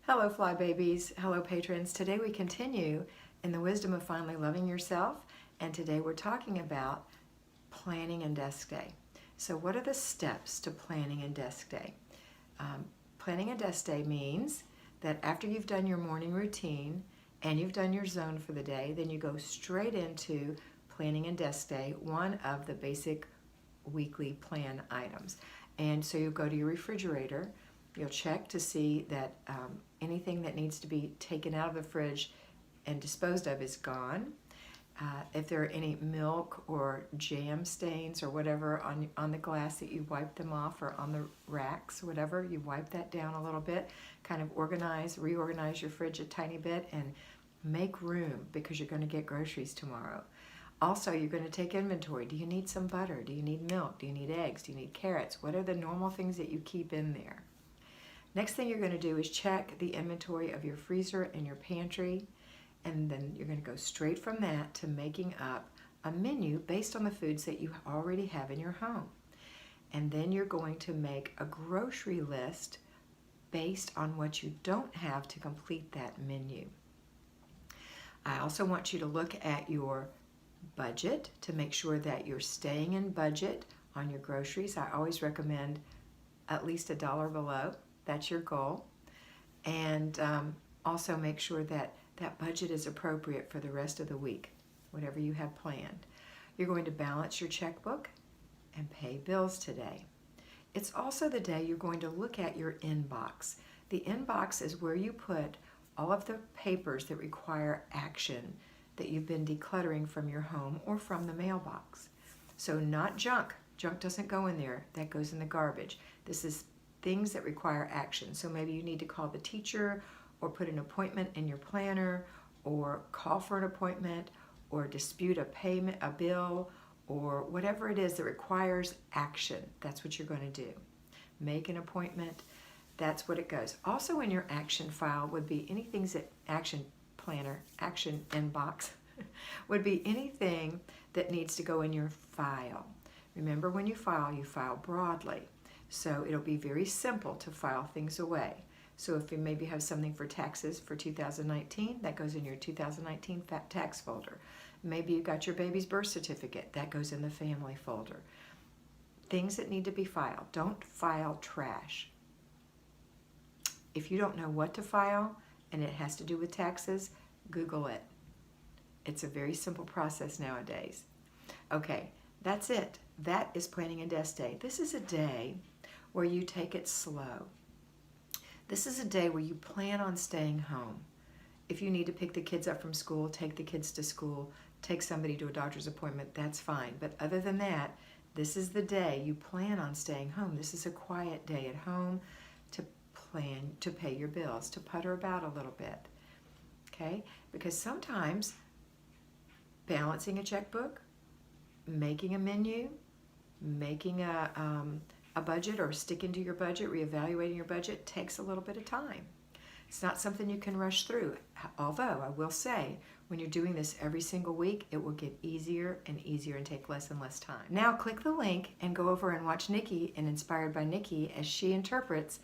Hello Fly Babies, hello patrons. Today we continue in the wisdom of finally loving yourself, and today we're talking about planning and desk day. So what are the steps to planning and desk day? Planning and desk day means that after you've done your morning routine and you've done your zone for the day, then you go straight into planning and desk day, one of the basic weekly plan items. And so you'll go to your refrigerator. You'll check to see that anything that needs to be taken out of the fridge and disposed of is gone. If there are any milk or jam stains or whatever on the glass, that you wipe them off, or on the racks, whatever, you wipe that down a little bit, kind of reorganize your fridge a tiny bit and make room, because you're going to get groceries tomorrow. Also, you're going to take inventory. Do you need some butter? Do you need milk? Do you need eggs? Do you need carrots? What are the normal things that you keep in there? Next thing you're going to do is check the inventory of your freezer and your pantry, and then you're going to go straight from that to making up a menu based on the foods that you already have in your home. And then you're going to make a grocery list based on what you don't have to complete that menu. I also want you to look at your budget to make sure that you're staying in budget on your groceries. I always recommend at least $1 below. That's your goal. And also make sure that that budget is appropriate for the rest of the week, whatever you have planned. You're going to balance your checkbook and pay bills today. It's also the day you're going to look at your inbox. The inbox is where you put all of the papers that require action that you've been decluttering from your home or from the mailbox. So not junk. Junk doesn't go in there. That goes in the garbage. This is things that require action. So maybe you need to call the teacher, or put an appointment in your planner, or call for an appointment, or dispute a payment, a bill, or whatever it is that requires action. That's what you're going to do. Make an appointment. That's what it goes. Also in your action file would be anything that action planner, action inbox, would be anything that needs to go in your file. Remember, when you file broadly. So it'll be very simple to file things away. So if you maybe have something for taxes for 2019, that goes in your 2019 tax folder. Maybe you got your baby's birth certificate, that goes in the family folder. Things that need to be filed. Don't file trash. If you don't know what to file and it has to do with taxes, Google it. It's a very simple process nowadays. Okay, that's it. That is planning and desk day. This is a day where you take it slow. This is a day where you plan on staying home. If you need to pick the kids up from school, take the kids to school, take somebody to a doctor's appointment, that's fine. But other than that, this is the day you plan on staying home. This is a quiet day at home to plan to pay your bills, to putter about a little bit. Okay? Because sometimes balancing a checkbook, making a menu, making a budget, or sticking to your budget, reevaluating your budget, takes a little bit of time. It's not something you can rush through. Although I will say, when you're doing this every single week, it will get easier and easier and take less and less time. Now click the link and go over and watch Nikki and Inspired by Nikki as she interprets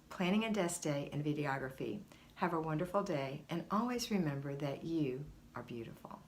planning and desk day in videography. Have a wonderful day, and always remember that you are beautiful.